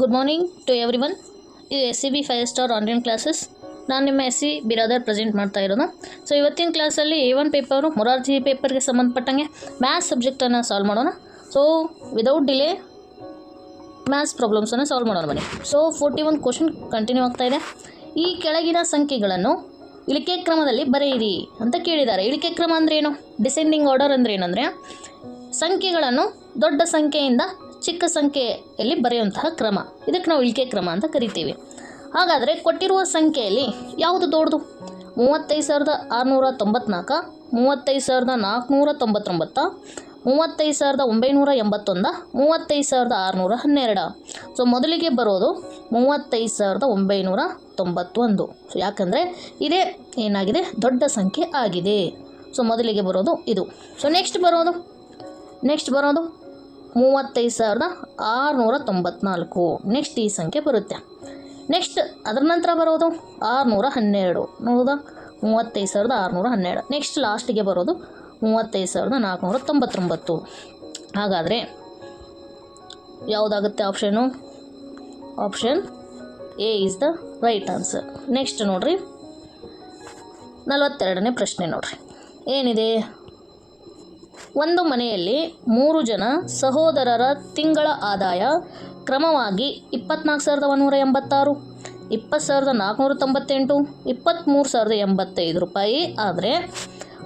Good morning to everyone. ಇದು SCB 5 star online classes. ನಾನು ನಿಮ್ಮ SC ಬಿರಾದರ್ ಪ್ರೆಸೆಂಟ್ ಮಾಡ್ತಾ ಇರೋದು. ಸೊ ಇವತ್ತಿನ ಕ್ಲಾಸಲ್ಲಿ A1 ಪೇಪರು ಮೊರಾರ್ಜಿ ಪೇಪರ್ಗೆ ಸಂಬಂಧಪಟ್ಟಂಗೆ ಮ್ಯಾಥ್ಸ್ ಸಬ್ಜೆಕ್ಟನ್ನು ಸಾಲ್ವ್ ಮಾಡೋಣ. ಸೊ ವಿದೌಟ್ ಡಿಲೇ ಮ್ಯಾಥ್ಸ್ ಪ್ರಾಬ್ಲಮ್ಸನ್ನು ಸಾಲ್ವ್ ಮಾಡೋಣ ಬನ್ನಿ. ಸೊ 41 ಕ್ವಶನ್ ಕಂಟಿನ್ಯೂ ಆಗ್ತಾ ಇದೆ. ಈ ಕೆಳಗಿನ ಸಂಖ್ಯೆಗಳನ್ನು ಇಳಿಕೆ ಕ್ರಮದಲ್ಲಿ ಬರೆಯಿರಿ ಅಂತ ಕೇಳಿದ್ದಾರೆ. ಇಳಿಕೆ ಕ್ರಮ ಅಂದರೆ ಏನು? ಡಿಸೆಂಡಿಂಗ್ ಆರ್ಡರ್ ಅಂದರೆ ಏನಂದರೆ ಸಂಖ್ಯೆಗಳನ್ನು ದೊಡ್ಡ ಸಂಖ್ಯೆಯಿಂದ ಚಿಕ್ಕ ಸಂಖ್ಯೆಯಲ್ಲಿ ಬರೆಯುವಂತಹ ಕ್ರಮ, ಇದಕ್ಕೆ ನಾವು ಇಳಿಕೆ ಕ್ರಮ ಅಂತ ಕರಿತೀವಿ. ಹಾಗಾದರೆ ಕೊಟ್ಟಿರುವ ಸಂಖ್ಯೆಯಲ್ಲಿ ಯಾವುದು ದೊಡ್ಡದು? 35,694, 35,499, 35,981, 35,612. ಸೊ ಮೊದಲಿಗೆ ಬರೋದು 35,991. ಸೊ ಯಾಕಂದರೆ ಇದೇ ಏನಾಗಿದೆ, ದೊಡ್ಡ ಸಂಖ್ಯೆ ಆಗಿದೆ. ಸೊ ಮೊದಲಿಗೆ ಬರೋದು ಇದು. ಸೊ ನೆಕ್ಸ್ಟ್ ಬರೋದು 35,694. ನೆಕ್ಸ್ಟ್ ಈ ಸಂಖ್ಯೆ ಬರುತ್ತೆ. ನೆಕ್ಸ್ಟ್ ಅದರ ನಂತರ ಬರೋದು 612. ನೋಡೋದಾ, 35,612. ನೆಕ್ಸ್ಟ್ ಲಾಸ್ಟಿಗೆ ಬರೋದು 35,499. ಹಾಗಾದರೆ ಯಾವುದಾಗುತ್ತೆ option? Option A is the right answer. Next ನೋಡ್ರಿ, 42ನೇ ಪ್ರಶ್ನೆ ನೋಡ್ರಿ, ಏನಿದೆ? ಒಂದು ಮನೆಯಲ್ಲಿ 3 ಜನ ಸಹೋದರರ ತಿಂಗಳ ಆದಾಯ ಕ್ರಮವಾಗಿ 24,186, 20,498, 23,085 ರೂಪಾಯಿ ಆದರೆ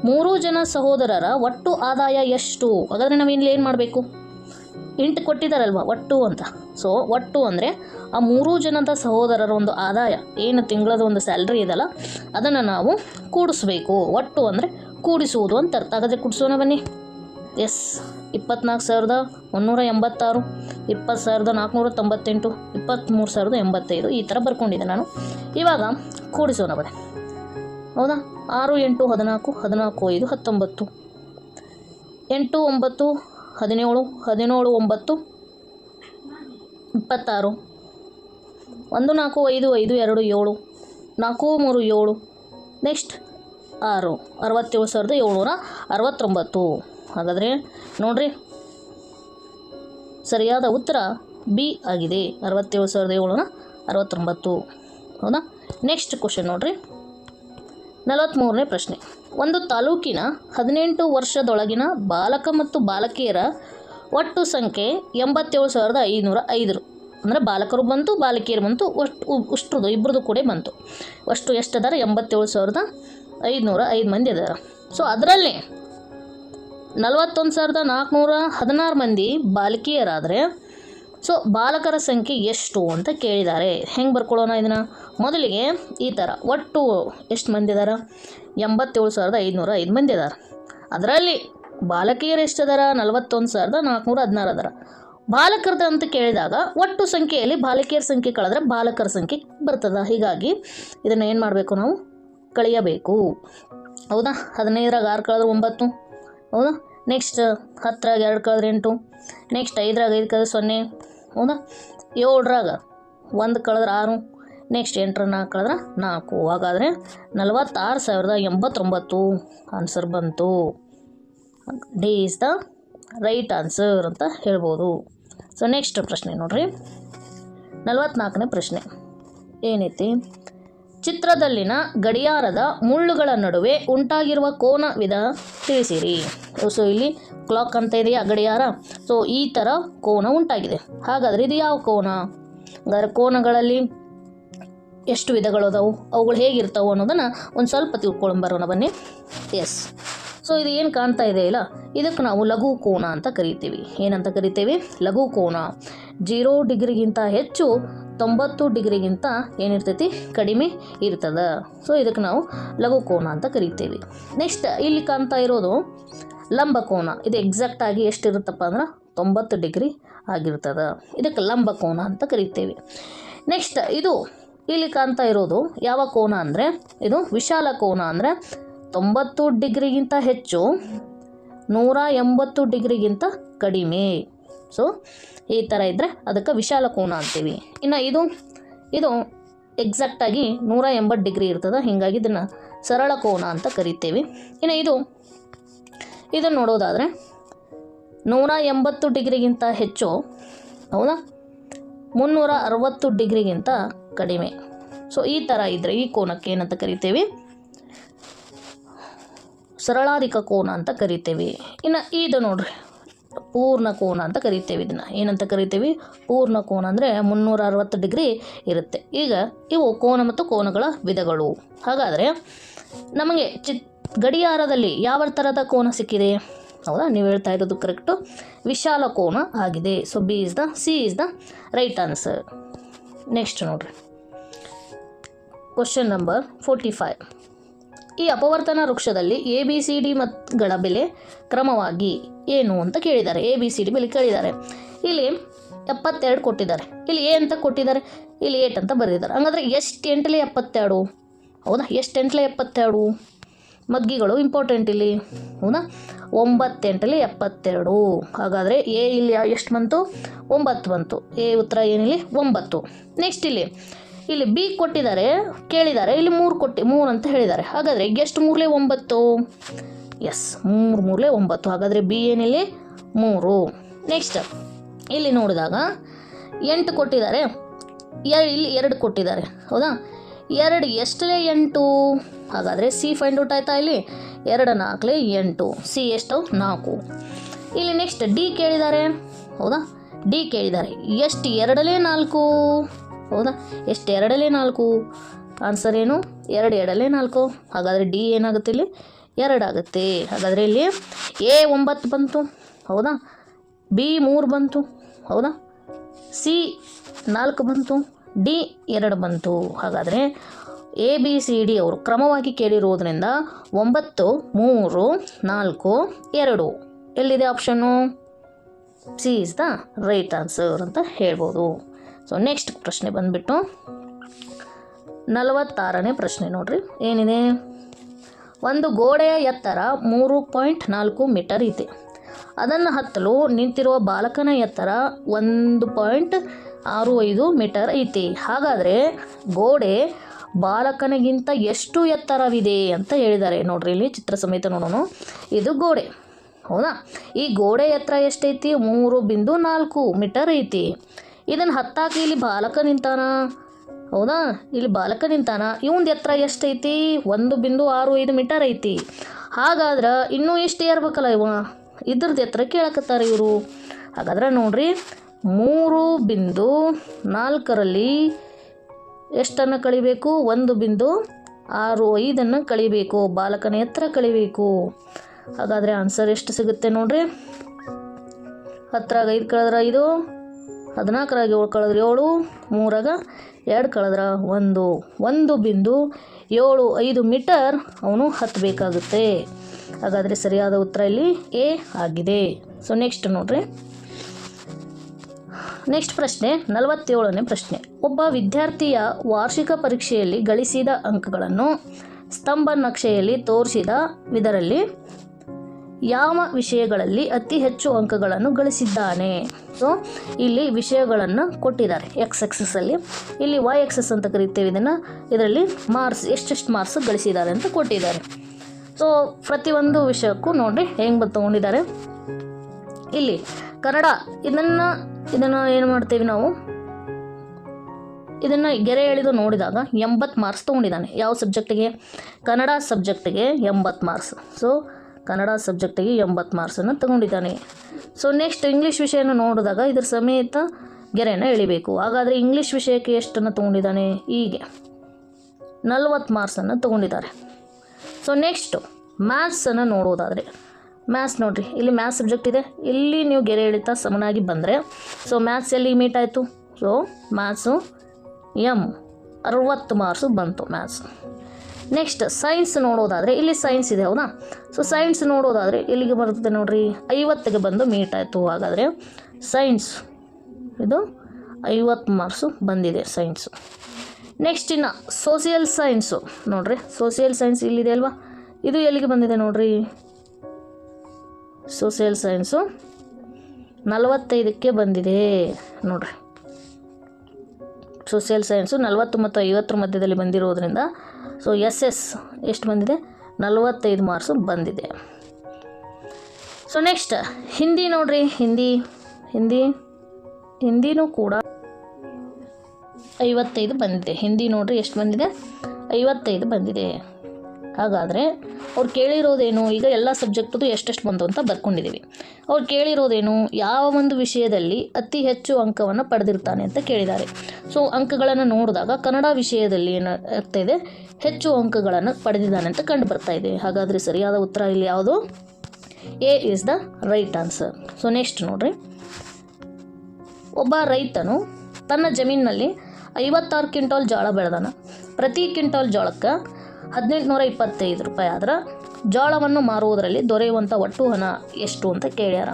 3 ಜನ ಸಹೋದರರ ಒಟ್ಟು ಆದಾಯ ಎಷ್ಟು? ಹಾಗಾದರೆ ನಾವಿಲ್ಲಿ ಏನು ಮಾಡಬೇಕು? ಇಂಟು ಕೊಟ್ಟಿದ್ದಾರಲ್ವ ಒಟ್ಟು ಅಂತ. ಸೊ ಒಟ್ಟು ಅಂದರೆ ಆ 3 ಜನದ ಸಹೋದರರ ಒಂದು ಆದಾಯ ಏನು, ತಿಂಗಳದ ಒಂದು ಸ್ಯಾಲ್ರಿ ಇದಲ್ಲ, ಅದನ್ನು ನಾವು ಕೂಡಿಸ್ಬೇಕು. ಒಟ್ಟು ಅಂದರೆ ಕೂಡಿಸುವುದು ಅಂತ ಅರ್ಥ. ಹಾಗಾದರೆ ಕೂಡಿಸೋಣ ಬನ್ನಿ. ಎಸ್, 24,186, 20,498, 23,085 ಈ ಥರ ಬರ್ಕೊಂಡಿದ್ದೆ ನಾನು. ಇವಾಗ ಕೂಡಿಸೋಣ ಬನ್ನಿ. ಹೌದಾ? 6 8 14, 14 5 19, 8 9 17, 17 9 26, 1 4 5 5 2 7, 4 3 7, ನೆಕ್ಸ್ಟ್ 6, 67,769. ಹಾಗಾದರೆ ನೋಡ್ರಿ, ಸರಿಯಾದ ಉತ್ತರ ಬಿ ಆಗಿದೆ, 67,769. ಹೌದಾ? ನೆಕ್ಸ್ಟ್ ಕ್ವಶನ್ ನೋಡ್ರಿ, 43ನೇ ಪ್ರಶ್ನೆ. ಒಂದು ತಾಲೂಕಿನ 18 ವರ್ಷದೊಳಗಿನ ಬಾಲಕ ಮತ್ತು ಬಾಲಕಿಯರ ಒಟ್ಟು ಸಂಖ್ಯೆ 87,505. ಅಂದರೆ ಬಾಲಕರು ಬಂತು, ಬಾಲಕಿಯರು ಬಂತು, ಅಷ್ಟ್ರದ್ದು ಇಬ್ಬರದು ಕೂಡ ಬಂತು. ಅಷ್ಟು ಎಷ್ಟದಾರ? 87,505 ಮಂದಿ ಅದಾರ. ಸೊ ಅದರಲ್ಲಿ 41,416 ಮಂದಿ ಬಾಲಕಿಯರಾದರೆ ಸೊ ಬಾಲಕರ ಸಂಖ್ಯೆ ಎಷ್ಟು ಅಂತ ಕೇಳಿದ್ದಾರೆ. ಹೆಂಗೆ ಬರ್ಕೊಳ್ಳೋಣ ಇದನ್ನು? ಮೊದಲಿಗೆ ಈ ಥರ, ಒಟ್ಟು ಎಷ್ಟು ಮಂದಿ ಇದಾರ? 87,505 ಮಂದಿ ಅದಾರ. ಅದರಲ್ಲಿ ಬಾಲಕಿಯರು ಎಷ್ಟದಾರ? 41,416 ಅದಾರ. ಬಾಲಕರದ ಅಂತ ಕೇಳಿದಾಗ ಒಟ್ಟು ಸಂಖ್ಯೆಯಲ್ಲಿ ಬಾಲಕಿಯರ ಸಂಖ್ಯೆ ಕಳೆದ್ರೆ ಬಾಲಕರ ಸಂಖ್ಯೆ ಬರ್ತದ. ಹೀಗಾಗಿ ಇದನ್ನು ಏನು ಮಾಡಬೇಕು? ನಾವು ಕಳೆಯಬೇಕು. ಹೌದಾ? 15ರಾಗ 6 ಕಳೆದ್ರೆ 9. ಹೌದಾ? ನೆಕ್ಸ್ಟ್ 10ರಾಗ 2 ಕಳೆದ್ರೆ 8. ನೆಕ್ಸ್ಟ್ 5ರಾಗ 5 ಕಳೆದ್ರೆ 0. ಹೌದಾ? 7ರಾಗ 1 ಕಳೆದ್ರೆ 6. ನೆಕ್ಸ್ಟ್ 8ರ 4 ಕಳೆದ್ರೆ 4. ಹಾಗಾದರೆ 46,089 ಆನ್ಸರ್ ಬಂತು. D is the right answer ಅಂತ ಹೇಳ್ಬೋದು. ಸೊ ನೆಕ್ಸ್ಟ್ ಪ್ರಶ್ನೆ ನೋಡ್ರಿ, 44ನೇ ಪ್ರಶ್ನೆ ಏನೈತಿ? ಚಿತ್ರದಲ್ಲಿನ ಗಡಿಯಾರದ ಮುಳ್ಳುಗಳ ನಡುವೆ ಉಂಟಾಗಿರುವ ಕೋನ ವಿಧ ತಿಳಿಸಿರಿ. ಸೊ ಇಲ್ಲಿ ಕ್ಲಾಕ್ ಅಂತ ಇದೆಯಾ, ಗಡಿಯಾರ. ಸೊ ಈ ಥರ ಕೋನ ಉಂಟಾಗಿದೆ. ಹಾಗಾದರೆ ಇದು ಯಾವ ಕೋನ? ಹಾಗಾದರೆ ಕೋನಗಳಲ್ಲಿ ಎಷ್ಟು ವಿಧಗಳು ಅದಾವು, ಅವುಗಳು ಹೇಗಿರ್ತಾವೆ ಅನ್ನೋದನ್ನು ಒಂದು ಸ್ವಲ್ಪ ತಿಳ್ಕೊಂಬರೋಣ ಬನ್ನಿ. ಎಸ್, ಸೊ ಇದು ಏನು ಕಾಣ್ತಾ ಇದೆ ಇಲ್ಲ, ಇದಕ್ಕೆ ನಾವು ಲಘು ಕೋನ ಅಂತ ಕರಿತೀವಿ. ಏನಂತ ಕರಿತೀವಿ? ಲಘು ಕೋನ. 0 ಡಿಗ್ರಿಗಿಂತ ಹೆಚ್ಚು, 90 ಡಿಗ್ರಿಗಿಂತ ಏನಿರ್ತೈತಿ? ಕಡಿಮೆ ಇರ್ತದೆ. ಸೊ ಇದಕ್ಕೆ ನಾವು ಲಘು ಕೋನ ಅಂತ ಕರಿತೀವಿ. ನೆಕ್ಸ್ಟ್ ಇಲ್ಲಿ ಕಾಣ್ತಾ ಇರೋದು ಲಂಬಕೋನ. ಇದು ಎಕ್ಸಾಕ್ಟಾಗಿ ಎಷ್ಟಿರುತ್ತಪ್ಪ ಅಂದ್ರೆ 90 ಡಿಗ್ರಿ ಆಗಿರ್ತದೆ. ಇದಕ್ಕೆ ಲಂಬಕೋನ ಅಂತ ಕರಿತೀವಿ. ನೆಕ್ಸ್ಟ್ ಇದು ಇಲ್ಲಿ ಕಾಣ್ತಾ ಇರೋದು ಯಾವ ಕೋನ ಅಂದರೆ ಇದು ವಿಶಾಲ ಕೋನ. ಅಂದರೆ 90 ಡಿಗ್ರಿಗಿಂತ ಹೆಚ್ಚು, 180 ಡಿಗ್ರಿಗಿಂತ ಕಡಿಮೆ. ಸೊ ಈ ಥರ ಇದ್ದರೆ ಅದಕ್ಕೆ ವಿಶಾಲ ಕೋನ ಅಂತೀವಿ. ಇನ್ನು ಇದು ಎಕ್ಸಾಕ್ಟಾಗಿ 180 ಡಿಗ್ರಿ ಇರ್ತದೆ. ಹೀಗಾಗಿ ಇದನ್ನು ಸರಳ ಕೋನ ಅಂತ ಕರಿತೀವಿ. ಇನ್ನು ಇದನ್ನು ನೋಡೋದಾದರೆ 180 ಡಿಗ್ರಿಗಿಂತ ಹೆಚ್ಚು, ಹೌದಾ, 360 ಡಿಗ್ರಿಗಿಂತ ಕಡಿಮೆ. ಸೊ ಈ ಥರ ಇದ್ದರೆ ಈ ಕೋನಕ್ಕೆ ಏನಂತ ಕರಿತೇವೆ? ಸರಳಾಧಿಕ ಕೋನ ಅಂತ ಕರಿತೇವೆ. ಇನ್ನು ಇದು ನೋಡ್ರಿ ಪೂರ್ಣ ಕೋನ ಅಂತ ಕರಿತೇವೆ. ಇದನ್ನು ಏನಂತ ಕರಿತೇವೆ? ಪೂರ್ಣ ಕೋನ ಅಂದರೆ 360 ಡಿಗ್ರಿ ಇರುತ್ತೆ. ಈಗ ಇವು ಕೋನ ಮತ್ತು ಕೋನಗಳ ವಿಧಗಳು. ಹಾಗಾದರೆ ನಮಗೆ ಗಡಿಯಾರದಲ್ಲಿ ಯಾವ ಥರದ ಕೋನ ಸಿಕ್ಕಿದೆ? ಹೌದಾ, ನೀವು ಹೇಳ್ತಾ ಇರೋದು ಕರೆಕ್ಟು, ವಿಶಾಲ ಕೋನ ಆಗಿದೆ. So C is the right answer. Next ನೋಡ್ರಿ, ಕ್ವಶನ್ ನಂಬರ್ 45. ಈ ಅಪವರ್ತನ ವೃಕ್ಷದಲ್ಲಿ ABCD ಗಳ ಬೆಲೆ ಕ್ರಮವಾಗಿ ಏನು ಅಂತ ಕೇಳಿದ್ದಾರೆ. ABCD ಬೆಲೆ ಕೇಳಿದ್ದಾರೆ. ಇಲ್ಲಿ 72 ಕೊಟ್ಟಿದ್ದಾರೆ, ಇಲ್ಲಿ A ಅಂತ ಕೊಟ್ಟಿದ್ದಾರೆ, ಇಲ್ಲಿ 8 ಅಂತ ಬರೆದಿದ್ದಾರೆ. ಹಂಗಾದ್ರೆ ಎಷ್ಟು 8ಲೆ 72? ಹೌದಾ, ಎಷ್ಟು 8ಲೆ 72? ಮಗ್ಗಿಗಳು ಇಂಪಾರ್ಟೆಂಟ್ ಇಲ್ಲಿ. ಹೌದಾ, 9 8ಲೆ 72. ಹಾಗಾದರೆ A ಇಲ್ಲಿ ಎಷ್ಟು ಬಂತು? 9 ಬಂತು. A ಉತ್ತರ ಏನಿಲ್ಲಿ? 9. ನೆಕ್ಸ್ಟ್ ಇಲ್ಲಿ B ಕೊಟ್ಟಿದ್ದಾರೆ, ಕೇಳಿದ್ದಾರೆ, ಇಲ್ಲಿ 3 ಅಂತ ಹೇಳಿದ್ದಾರೆ. ಹಾಗಾದರೆ ಎಷ್ಟು 3ಲೆ 9? ಎಸ್, 3 9. ಹಾಗಾದರೆ B ಏನಿಲ್ಲಿ? 3. ನೆಕ್ಸ್ಟ್ ಇಲ್ಲಿ ನೋಡಿದಾಗ 8 ಕೊಟ್ಟಿದ್ದಾರೆ, ಇಲ್ಲಿ 2 ಕೊಟ್ಟಿದ್ದಾರೆ. ಹೌದಾ, 2 ಎಷ್ಟಲೇ 8? ಹಾಗಾದರೆ C ಫೈಂಡ್ ಔಟ್ ಆಯಿತಾ? ಇಲ್ಲಿ 2 4 8. C ಎಷ್ಟು? 4. ಇಲ್ಲಿ ನೆಕ್ಸ್ಟ್ D ಕೇಳಿದ್ದಾರೆ. ಹೌದಾ, D ಕೇಳಿದ್ದಾರೆ, ಎಷ್ಟು 2ಲೆ 4? ಹೌದಾ, ಎಷ್ಟು 2ಲೆ 4? ಆನ್ಸರ್ ಏನು? 2 2ಲೆ 4. ಹಾಗಾದರೆ D ಏನಾಗುತ್ತೆ? ಇಲ್ಲಿ 2 ಆಗುತ್ತೆ. ಹಾಗಾದರೆ ಇಲ್ಲಿ A 9 ಬಂತು. ಹೌದಾ, B 3 ಬಂತು. ಹೌದಾ, C 4 ಬಂತು, D 2 ಬಂತು. ಹಾಗಾದರೆ ABCD ಅವರು ಕ್ರಮವಾಗಿ ಕೇಳಿರುವುದರಿಂದ 9 3 4 2 ಎಲ್ಲಿದೆ option? C is the right answer ಅಂತ ಹೇಳ್ಬೋದು. ಸೊ ನೆಕ್ಸ್ಟ್ ಪ್ರಶ್ನೆ ಬಂದುಬಿಟ್ಟು 46ನೇ ಪ್ರಶ್ನೆ ನೋಡ್ರಿ, ಏನಿದೆ? ಒಂದು ಗೋಡೆಯ ಎತ್ತರ 3.4 ಮೀಟರ್ ಇದೆ. ಅದನ್ನು ಹತ್ತಲು ನಿಂತಿರುವ ಬಾಲಕನ ಎತ್ತರ 1.65 ಮೀಟರ್ ಐತಿ. ಹಾಗಾದರೆ ಗೋಡೆ ಬಾಲಕನಿಗಿಂತ ಎಷ್ಟು ಎತ್ತರವಿದೆ ಅಂತ ಹೇಳಿದ್ದಾರೆ. ನೋಡ್ರಿ, ಇಲ್ಲಿ ಚಿತ್ರ ಸಮೇತ ನೋಡೋಣ. ಇದು ಗೋಡೆ. ಹೌದಾ, ಈ ಗೋಡೆ ಎತ್ತರ ಎಷ್ಟೈತಿ? 3.4 ಮೀಟರ್ ಐತಿ. ಇದನ್ನು ಹತ್ತಾಕಿ ಇಲ್ಲಿ ಬಾಲಕ ನಿಂತಾನ. ಹೌದಾ, ಇಲ್ಲಿ ಬಾಲಕ ನಿಂತಾನ. ಇವಂದು ಎತ್ತರ ಎಷ್ಟೈತಿ? 1.65 ಮೀಟರ್ ಐತಿ. ಹಾಗಾದ್ರೆ ಇನ್ನೂ ಎಷ್ಟು ಏರ್ಬೇಕಲ್ಲ ಇವ? ಇದ್ರದ್ದು ಎತ್ತರ ಕೇಳಕತ್ತಾರೆ ಇವರು. ಹಾಗಾದ್ರೆ ನೋಡ್ರಿ, 3.4ರಲ್ಲಿ ಎಷ್ಟನ್ನು ಕಳಿಬೇಕು? 1.65 ಕಳಿಬೇಕು. ಬಾಲಕನ ಎತ್ತರ ಕಳಿಬೇಕು. ಹಾಗಾದರೆ ಆನ್ಸರ್ ಎಷ್ಟು ಸಿಗುತ್ತೆ ನೋಡ್ರಿ? 10 5 ಕಳೆದ್ರೆ 5, 14 7 ಕಳೆದ್ರೆ 7, 3 2 ಕಳೆದ್ರೆ 1, 1.75 ಮೀಟರ್ ಅವನು ಹತ್ತಬೇಕಾಗುತ್ತೆ. ಹಾಗಾದರೆ ಸರಿಯಾದ ಉತ್ತರ ಇಲ್ಲಿ A ಆಗಿದೆ. ಸೊ ನೆಕ್ಸ್ಟ್ ನೋಡ್ರಿ, ನೆಕ್ಸ್ಟ್ ಪ್ರಶ್ನೆ 47ನೇ ಪ್ರಶ್ನೆ. ಒಬ್ಬ ವಿದ್ಯಾರ್ಥಿಯ ವಾರ್ಷಿಕ ಪರೀಕ್ಷೆಯಲ್ಲಿ ಗಳಿಸಿದ ಅಂಕಗಳನ್ನು ಸ್ತಂಭ ನಕ್ಷೆಯಲ್ಲಿ ತೋರಿಸಿದ ಇದರಲ್ಲಿ ಯಾವ ವಿಷಯಗಳಲ್ಲಿ ಅತಿ ಹೆಚ್ಚು ಅಂಕಗಳನ್ನು ಗಳಿಸಿದ್ದಾನೆ? ಸೊ ಇಲ್ಲಿ ವಿಷಯಗಳನ್ನು ಕೊಟ್ಟಿದ್ದಾರೆ ಎಕ್ಸ್ ಎಕ್ಸಸ್ಸಲ್ಲಿ, ಇಲ್ಲಿ ವೈ ಎಕ್ಸಸ್ ಅಂತ ಕರಿತೇವೆ ಇದನ್ನು. ಇದರಲ್ಲಿ ಮಾರ್ಕ್ಸ್ ಎಷ್ಟೆಷ್ಟು ಮಾರ್ಕ್ಸ್ ಗಳಿಸಿದ್ದಾರೆ ಅಂತ ಕೊಟ್ಟಿದ್ದಾರೆ. ಸೊ ಪ್ರತಿಯೊಂದು ವಿಷಯಕ್ಕೂ ನೋಡಿರಿ ಹೆಂಗೆ ತೊಗೊಂಡಿದ್ದಾರೆ. ಇಲ್ಲಿ ಕನ್ನಡ ಇದನ್ನು ಏನು ಮಾಡ್ತೇವೆ ನಾವು? ಇದನ್ನು ಗೆರೆ ಎಳೆದು ನೋಡಿದಾಗ 80 ಮಾರ್ಕ್ಸ್ ತೊಗೊಂಡಿದ್ದಾನೆ. ಯಾವ ಸಬ್ಜೆಕ್ಟಿಗೆ? ಕನ್ನಡ ಸಬ್ಜೆಕ್ಟಿಗೆ 80 ಮಾರ್ಕ್ಸ್. ಸೊ ಕನ್ನಡ ಸಬ್ಜೆಕ್ಟಿಗೆ 80 ಮಾರ್ಕ್ಸನ್ನು ತಗೊಂಡಿದ್ದಾನೆ. ಸೊ ನೆಕ್ಸ್ಟ್ ಇಂಗ್ಲೀಷ್ ವಿಷಯನ ನೋಡಿದಾಗ ಇದ್ರ ಸಮೇತ ಗೆರೆಯನ್ನು ಎಳಿಬೇಕು. ಹಾಗಾದರೆ ಇಂಗ್ಲೀಷ್ ವಿಷಯಕ್ಕೆ ಎಷ್ಟನ್ನು ತೊಗೊಂಡಿದ್ದಾನೆ? ಹೀಗೆ 40 ಮಾರ್ಕ್ಸನ್ನು ತೊಗೊಂಡಿದ್ದಾರೆ. ಸೊ ನೆಕ್ಸ್ಟು ಮ್ಯಾಥ್ಸನ್ನು ನೋಡೋದಾದರೆ, ಮ್ಯಾಥ್ಸ್ ನೋಡಿರಿ, ಇಲ್ಲಿ ಮ್ಯಾಥ್ಸ್ ಸಬ್ಜೆಕ್ಟ್ ಇದೆ, ಇಲ್ಲಿ ನೀವು ಗೆರೆ ಎಳಿತಾ ಸಮನಾಗಿ ಬಂದರೆ ಸೊ ಮ್ಯಾಥ್ಸ್ ಎಲ್ಲಿ ಮೀಟ್ ಆಯಿತು? ಸೊ ಮ್ಯಾಥ್ಸು 60 ಮಾರ್ಕ್ಸು ಬಂತು ಮ್ಯಾಥ್ಸ್. ನೆಕ್ಸ್ಟ್ ಸೈನ್ಸ್ ನೋಡೋದಾದರೆ, ಇಲ್ಲಿ ಸೈನ್ಸ್ ಇದೆ. ಹೌದಾ, ಸೊ ಸೈನ್ಸ್ ನೋಡೋದಾದರೆ ಎಲ್ಲಿಗೆ ಬರ್ತದೆ ನೋಡಿರಿ? 50ಗೆ ಬಂದು ಮೀಟ್ ಆಯಿತು. ಹಾಗಾದರೆ ಸೈನ್ಸ್ ಇದು 50 ಮಾರ್ಕ್ಸು ಬಂದಿದೆ ಸೈನ್ಸು. ನೆಕ್ಸ್ಟ್ ಇನ್ನು ಸೋಷಿಯಲ್ ಸೈನ್ಸು ನೋಡಿರಿ, ಸೋಷಿಯಲ್ ಸೈನ್ಸ್ ಇಲ್ಲಿದೆ ಅಲ್ವಾ? ಇದು ಎಲ್ಲಿಗೆ ಬಂದಿದೆ ನೋಡಿರಿ? ಸೋಷಿಯಲ್ ಸೈನ್ಸು 45ಕ್ಕೆ ಬಂದಿದೆ ನೋಡಿರಿ. ಸೋಷಿಯಲ್ ಸೈನ್ಸು 40 ಮತ್ತು 50 ಮಧ್ಯದಲ್ಲಿ ಬಂದಿರೋದ್ರಿಂದ ಸೊ ಎಸ್ ಎಷ್ಟು ಬಂದಿದೆ? 45 ಮಾರ್ಕ್ಸು ಬಂದಿದೆ. ಸೊ ನೆಕ್ಸ್ಟ್ ಹಿಂದಿ ನೋಡಿರಿ, ಹಿಂದಿನೂ ಕೂಡ 55 ಬಂದಿದೆ. ಹಿಂದಿ ನೋಡ್ರಿ ಎಷ್ಟು ಬಂದಿದೆ, 55 ಬಂದಿದೆ. ಹಾಗಾದರೆ ಅವ್ರು ಕೇಳಿರೋದೇನು, ಈಗ ಎಲ್ಲ ಸಬ್ಜೆಕ್ಟದು ಎಷ್ಟೆಷ್ಟು ಬಂತು ಅಂತ ಬರ್ಕೊಂಡಿದ್ದೀವಿ. ಅವ್ರು ಕೇಳಿರೋದೇನು, ಯಾವ ಒಂದು ವಿಷಯದಲ್ಲಿ ಅತಿ ಹೆಚ್ಚು ಅಂಕವನ್ನು ಪಡೆದಿರ್ತಾನೆ ಅಂತ ಕೇಳಿದ್ದಾರೆ. ಸೊ ಅಂಕಗಳನ್ನು ನೋಡಿದಾಗ ಕನ್ನಡ ವಿಷಯದಲ್ಲಿ ಏನಾಗ್ತಾ ಇದೆ, ಹೆಚ್ಚು ಅಂಕಗಳನ್ನು ಪಡೆದಿದ್ದಾನೆ ಅಂತ ಕಂಡು ಬರ್ತಾ ಇದೆ. ಹಾಗಾದರೆ ಸರಿಯಾದ ಉತ್ತರ ಇಲ್ಲಿ ಯಾವುದು? A is the right answer. So next ನೋಡ್ರಿ, ಒಬ್ಬ ರೈತನು ತನ್ನ ಜಮೀನಿನಲ್ಲಿ 56 ಕ್ವಿಂಟಾಲ್ ಜೋಳ ಬೆಳೆದಾನ. ಪ್ರತಿ ಕ್ವಿಂಟಾಲ್ ಜೋಳಕ್ಕೆ 1825 ರೂಪಾಯಿ ಆದ್ರೆ ಜೋಳವನ್ನು ಮಾರುವುದರಲ್ಲಿ ದೊರೆಯುವಂಥ ಒಟ್ಟು ಹಣ ಎಷ್ಟು ಅಂತ ಕೇಳ್ಯಾರ.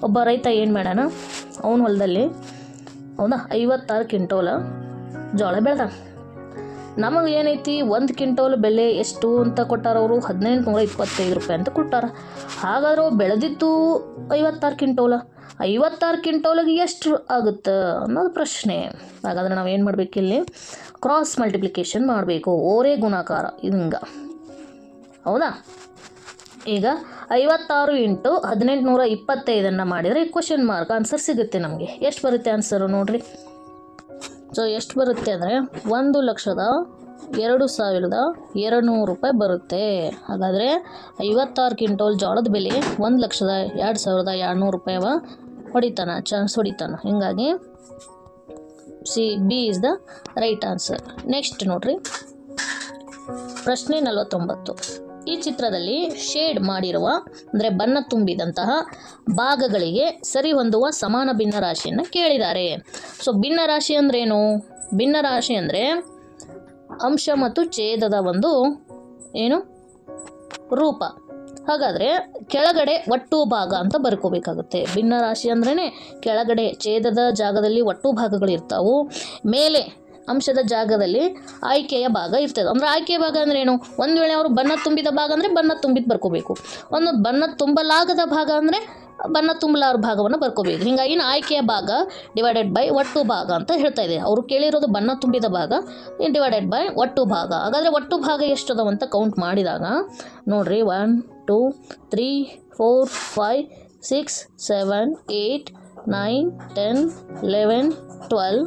ಒಬ್ಬ ರೈತ ಏನು ಮಾಡ್ಯಾನ, ಅವನ ಹೊಲದಲ್ಲಿ 56 ಕ್ವಿಂಟೋಲ ಜೋಳ ಬೆಳೆದ. ನಮಗೆ ಏನೈತಿ, 1 ಕ್ವಿಂಟೋಲ್ ಬೆಲೆ ಎಷ್ಟು ಅಂತ ಕೊಟ್ಟಾರ ಅವರು, 1825 ರೂಪಾಯಿ ಅಂತ ಕೊಟ್ಟಾರ. ಹಾಗಾದ್ರೆ ಬೆಳೆದಿದ್ದು 56 ಕ್ವಿಂಟೋಲ, 56 ಕ್ವಿಂಟೋಲಿಗೆ ಎಷ್ಟು ಆಗುತ್ತೆ ಅನ್ನೋದು ಪ್ರಶ್ನೆ. ಹಾಗಾದರೆ ನಾವು ಏನು ಮಾಡಬೇಕು, ಇಲ್ಲಿ ಕ್ರಾಸ್ ಮಲ್ಟಿಪ್ಲಿಕೇಶನ್ ಮಾಡಬೇಕು, ಓರೇ ಗುಣಾಕಾರ ಹಿಂಗೆ. ಹೌದಾ? ಈಗ 56 ಇಂಟು 1825 ಮಾಡಿದರೆ ಕ್ವಶನ್ ಮಾರ್ಕ್ ಆನ್ಸರ್ ಸಿಗುತ್ತೆ ನಮಗೆ. ಎಷ್ಟು ಬರುತ್ತೆ ಆನ್ಸರು ನೋಡಿರಿ. ಸೊ ಎಷ್ಟು ಬರುತ್ತೆ ಅಂದರೆ 1,02,200 ರೂಪಾಯಿ ಬರುತ್ತೆ. ಹಾಗಾದರೆ 56 ಕ್ವಿಂಟೋಲ್ ಜೋಳದ ಬೆಲೆ 1,02,200 ರೂಪಾಯಿ ಹೊಡಿತಾನ, ಚಾನ್ಸ್ ಹೊಡಿತಾನ. ಹೀಗಾಗಿ B is the right answer. Next ನೋಡ್ರಿ, ಪ್ರಶ್ನೆ 49. ಈ ಚಿತ್ರದಲ್ಲಿ ಶೇಡ್ ಮಾಡಿರುವ ಅಂದರೆ ಬಣ್ಣ ತುಂಬಿದಂತಹ ಭಾಗಗಳಿಗೆ ಸರಿ ಹೊಂದುವ ಸಮಾನ ಭಿನ್ನರಾಶಿಯನ್ನು ಕೇಳಿದ್ದಾರೆ. ಸೊ ಭಿನ್ನರಾಶಿ ಅಂದ್ರೇನು? ಭಿನ್ನರಾಶಿ ಅಂದರೆ ಅಂಶ ಮತ್ತು ಛೇದದ ಒಂದು ಏನು ರೂಪ. ಹಾಗಾದರೆ ಕೆಳಗಡೆ ಒಟ್ಟು ಭಾಗ ಅಂತ ಬರ್ಕೋಬೇಕಾಗುತ್ತೆ. ಭಿನ್ನರಾಶಿ ಅಂದ್ರೇ ಕೆಳಗಡೆ ಛೇದದ ಜಾಗದಲ್ಲಿ ಒಟ್ಟು ಭಾಗಗಳಿರ್ತಾವು, ಮೇಲೆ ಅಂಶದ ಜಾಗದಲ್ಲಿ ಆಯ್ಕೆಯ ಭಾಗ ಇರ್ತದೆ. ಅಂದರೆ ಆಯ್ಕೆಯ ಭಾಗ ಅಂದ್ರೆ ಏನು? ಒಂದು ವೇಳೆ ಅವರು ಬಣ್ಣ ತುಂಬಿದ ಭಾಗ ಅಂದರೆ ಬಣ್ಣ ತುಂಬಿದ್ದು ಬರ್ಕೋಬೇಕು, ಒಂದು ಬಣ್ಣ ತುಂಬಲಾಗದ ಭಾಗ ಅಂದರೆ ಬಣ್ಣ ತುಂಬಲಾರ ಭಾಗವನ್ನು ಬರ್ಕೋಬೇಕು. ಹೀಗಾಗಿ ಆಯ್ಕೆಯ ಭಾಗ ಡಿವೈಡೆಡ್ ಬೈ ಒಟ್ಟು ಭಾಗ ಅಂತ ಹೇಳ್ತಾ ಇದೆ. ಅವರು ಕೇಳಿರೋದು ಬಣ್ಣ ತುಂಬಿದ ಭಾಗ ಡಿವೈಡೆಡ್ ಬೈ ಒಟ್ಟು ಭಾಗ. ಹಾಗಾದರೆ ಒಟ್ಟು ಭಾಗ ಎಷ್ಟದವಂತ ಕೌಂಟ್ ಮಾಡಿದಾಗ ನೋಡ್ರಿ, 1 2 3 4 5 6 7 8 9 10 11 12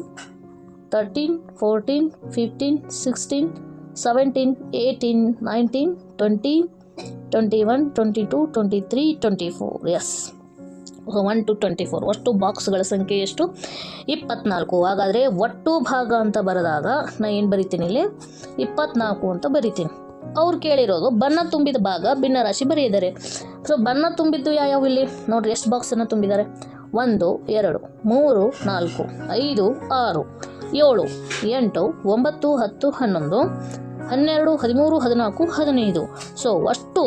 13 14 15 16 17 18 19 20 21 22 23 24. ಎಸ್, 1 to 24 ಒಟ್ಟು ಬಾಕ್ಸ್ಗಳ ಸಂಖ್ಯೆ ಎಷ್ಟು? 24. ಹಾಗಾದರೆ ಒಟ್ಟು ಭಾಗ ಅಂತ ಬರೆದಾಗ ನಾನು ಏನು ಬರಿತೀನಿ ಇಲ್ಲಿ? 24 ಅಂತ ಬರಿತೀನಿ. ಅವ್ರು ಕೇಳಿರೋದು ಬಣ್ಣ ತುಂಬಿದ ಭಾಗ ಭಿನ್ನರಾಶಿ ಬರೆಯಿದ್ದಾರೆ. ಸೊ ಬಣ್ಣ ತುಂಬಿದ್ದು ಯಾವ್ಯಾವ ಇಲ್ಲಿ ನೋಡ್ರಿ, ಎಷ್ಟು ಬಾಕ್ಸನ್ನು ತುಂಬಿದ್ದಾರೆ? 1 2 3 4 5 6 7 8 9 10 11 12 13 14 15. ಸೊ ಅಷ್ಟು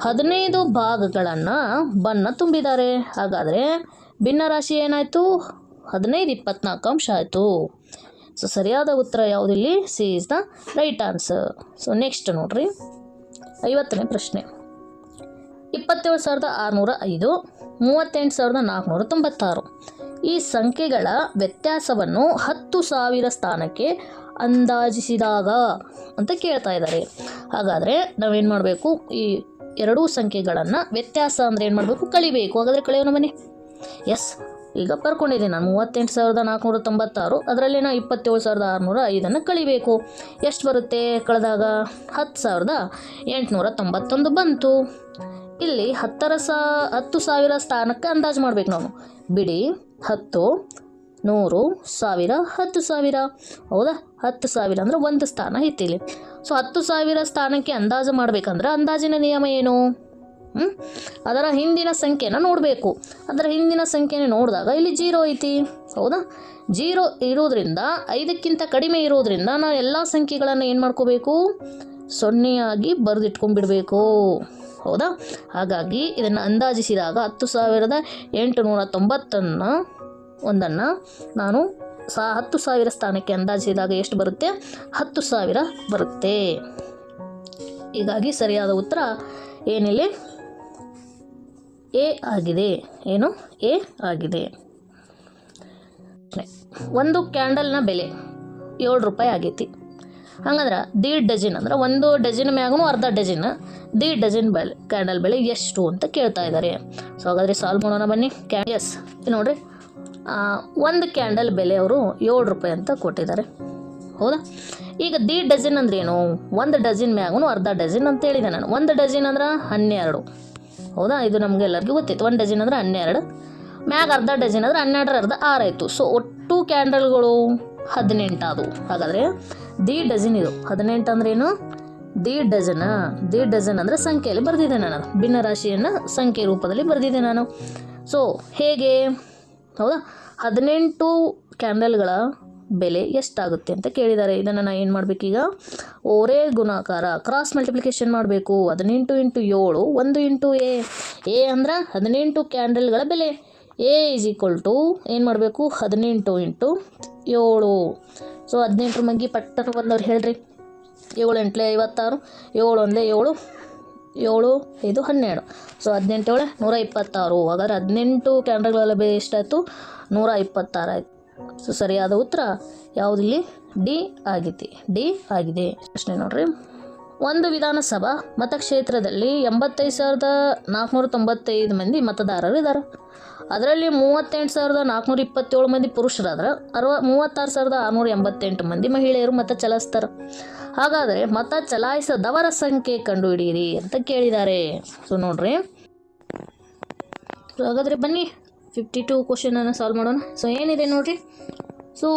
15 ಭಾಗಗಳನ್ನು ಬಣ್ಣ ತುಂಬಿದ್ದಾರೆ. ಹಾಗಾದರೆ ಭಿನ್ನರಾಶಿ ಏನಾಯಿತು? 15 24 ಅಂಶ ಆಯಿತು. ಸೊ ಸರಿಯಾದ ಉತ್ತರ ಯಾವುದಿಲ್ಲಿ? C is the right answer. So next ನೋಡ್ರಿ, 50ನೇ ಪ್ರಶ್ನೆ. 27,605 38,496 ಈ ಸಂಖ್ಯೆಗಳ ವ್ಯತ್ಯಾಸವನ್ನು 10,000 ಸ್ಥಾನಕ್ಕೆ ಅಂದಾಜಿಸಿದಾಗ ಅಂತ ಕೇಳ್ತಾ ಇದ್ದಾರೆ. ಹಾಗಾದರೆ ನಾವೇನು ಮಾಡಬೇಕು? ಈ ಎರಡೂ ಸಂಖ್ಯೆಗಳನ್ನು ವ್ಯತ್ಯಾಸ ಅಂದರೆ ಏನು ಮಾಡಬೇಕು? ಕಳಿಬೇಕು. ಹಾಗಾದರೆ ಕಳೆಯೋಣ ಬನ್ನಿ. ಎಸ್, ಈಗ ಬರ್ಕೊಂಡಿದ್ದೀನಿ ನಾನು 38,496, ಅದರಲ್ಲಿ ನಾನು 27,605 ಕಳಿಬೇಕು. ಎಷ್ಟು ಬರುತ್ತೆ ಕಳೆದಾಗ? 10,891 ಬಂತು. ಇಲ್ಲಿ 10,000 ಸ್ಥಾನಕ್ಕೆ ಅಂದಾಜು ಮಾಡ್ಬೇಕು ನಾವು. ಬಿಡಿ 10 100 1000 10,000. ಹೌದಾ? 10,000 ಅಂದರೆ ಒಂದು ಸ್ಥಾನ ಇತ್ತಿಲ್ಲಿ. ಸೊ 10,000 ಸ್ಥಾನಕ್ಕೆ ಅಂದಾಜು ಮಾಡಬೇಕಂದ್ರೆ ಅಂದಾಜಿನ ನಿಯಮ ಏನು? ಅದರ ಹಿಂದಿನ ಸಂಖ್ಯೆನ ನೋಡಬೇಕು. ಅದರ ಹಿಂದಿನ ಸಂಖ್ಯೆನ ನೋಡಿದಾಗ ಇಲ್ಲಿ 0 ಐತಿ. ಹೌದಾ? 0 ಇರೋದ್ರಿಂದ 5ಕ್ಕಿಂತ ಕಡಿಮೆ ಇರೋದ್ರಿಂದ ನಾವು ಎಲ್ಲ ಸಂಖ್ಯೆಗಳನ್ನು ಏನು ಮಾಡ್ಕೋಬೇಕು? 0 ಬರೆದಿಟ್ಕೊಂಡ್ಬಿಡಬೇಕು. ಹೌದಾ? ಹಾಗಾಗಿ ಇದನ್ನು ಅಂದಾಜಿಸಿದಾಗ 10,890 ಒಂದನ್ನು ನಾನು 10,000 ಸ್ಥಾನಕ್ಕೆ ಅಂದಾಜಿಸಿದಾಗ ಎಷ್ಟು ಬರುತ್ತೆ? 10,000 ಬರುತ್ತೆ. ಹೀಗಾಗಿ ಸರಿಯಾದ ಉತ್ತರ ಏನಿಲ್ಲಿ? ಎ ಆಗಿದೆ. ಏನು? ಎ ಆಗಿದೆ. ಒಂದು ಕ್ಯಾಂಡಲ್ನ ಬೆಲೆ 7 ರೂಪಾಯಿ ಆಗೈತಿ. ಹಂಗಂದ್ರೆ 1.5 ಡಜನ್ ಅಂದ್ರೆ 1 ಡಜನ್ ಮ್ಯಾಗೂ ಅರ್ಧ ಡಜನ್ 1.5 ಡಜನ್ ಬೆಲೆ ಕ್ಯಾಂಡಲ್ ಬೆಲೆ ಎಷ್ಟು ಅಂತ ಕೇಳ್ತಾ ಇದ್ದಾರೆ. ಸೊ ಹಾಗಾದರೆ ಸಾಲ್ವ್ ಮಾಡೋಣ ಬನ್ನಿ. ಎಸ್ ನೋಡ್ರಿ, ಒಂದು ಕ್ಯಾಂಡಲ್ ಬೆಲೆ ಅವರು 7 ರೂಪಾಯಿ ಅಂತ ಕೊಟ್ಟಿದ್ದಾರೆ. ಹೌದಾ? ಈಗ ದಿ ಡಜನ್ ಅಂದ್ರೇನು? ಒಂದು ಡಜನ್ ಮ್ಯಾಗೂ ಅರ್ಧ ಡಜನ್ ಅಂತ ಹೇಳಿದೆ ನಾನು. ಒಂದು ಡಜನ್ ಅಂದ್ರೆ 12. ಹೌದಾ? ಇದು ನಮಗೆ ಎಲ್ಲರಿಗೂ ಗೊತ್ತಿತ್ತು. 1 ಡಜನ್ ಅಂದ್ರೆ 12, ಮ್ಯಾಗ ಅರ್ಧ ಡಜನ್ ಅಂದ್ರೆ 12 ಅರ್ಧ 6 ಆಯಿತು. ಸೊ ಒಟ್ಟು ಕ್ಯಾಂಡಲ್ಗಳು 18 ಆದವು. ಹಾಗಾದರೆ ದಿ ಡಜನ್ ಇದು 18 ಅಂದ್ರೇನು? ದಿ ಡಜನ್ ಅಂದರೆ ಸಂಖ್ಯೆಯಲ್ಲಿ ಬರೆದಿದ್ದೆ ನಾನು, ಭಿನ್ನರಾಶಿಯನ್ನು ಸಂಖ್ಯೆ ರೂಪದಲ್ಲಿ ಬರೆದಿದ್ದೆ ನಾನು. ಸೊ ಹೇಗೆ? ಹೌದಾ? 18 ಕ್ಯಾಂಡಲ್ಗಳ ಬೆಲೆ ಎಷ್ಟಾಗುತ್ತೆ ಅಂತ ಕೇಳಿದ್ದಾರೆ. ಇದನ್ನು ನಾನು ಏನು ಮಾಡಬೇಕೀಗ? ಓರೇ ಗುಣಾಕಾರ, ಕ್ರಾಸ್ ಮಲ್ಟಿಪ್ಲಿಕೇಶನ್ ಮಾಡಬೇಕು. 18 × 7, 1 × ಎ ಅಂದ್ರೆ 18 ಕ್ಯಾಂಡಲ್ಗಳ ಬೆಲೆ. ಎ ಈಸ್ ಈಕ್ವಲ್ ಟು ಏನು ಮಾಡಬೇಕು? 18 × 7. ಸೊ 18 ಮಗ್ಗಿ ಪಟ್ಟನ್ನು ಬಂದವ್ರು ಹೇಳ್ರಿ. 7 × 8 56, 7 1 7, 7 5 12. ಸೊ 18 126. ಹಾಗಾದ್ರೆ 18 ಕ್ಯಾಂಡಲ್ಗಳ ಬೆಲೆ ಎಷ್ಟಾಯಿತು? 126 ಆಯಿತು. ಸೊ ಸರಿಯಾದ ಉತ್ತರ ಯಾವುದಿಲ್ಲಿ? ಡಿ ಆಗಿದೆ. ಪ್ರಶ್ನೆ ನೋಡ್ರಿ. ಒಂದು ವಿಧಾನಸಭಾ ಮತಕ್ಷೇತ್ರದಲ್ಲಿ 85,495 ಮಂದಿ ಮತದಾರರು ಇದ್ದಾರೆ. ಅದರಲ್ಲಿ 38,427 ಮಂದಿ ಪುರುಷರಾದ್ರೆ 36,688 ಮಂದಿ ಮಹಿಳೆಯರು ಮತ ಚಲಾಯಿಸ್ತಾರೆ. ಹಾಗಾದರೆ ಮತ ಚಲಾಯಿಸದವರ ಸಂಖ್ಯೆ ಕಂಡುಹಿಡಿಯಿರಿ ಅಂತ ಕೇಳಿದ್ದಾರೆ. ಸೊ ನೋಡ್ರಿ, ಹಾಗಾದರೆ ಬನ್ನಿ 52 ಕ್ವಶನನ್ನು ಸಾಲ್ವ್ ಮಾಡೋಣ. ಸೊ ಏನಿದೆ ನೋಡ್ರಿ. ಸೊ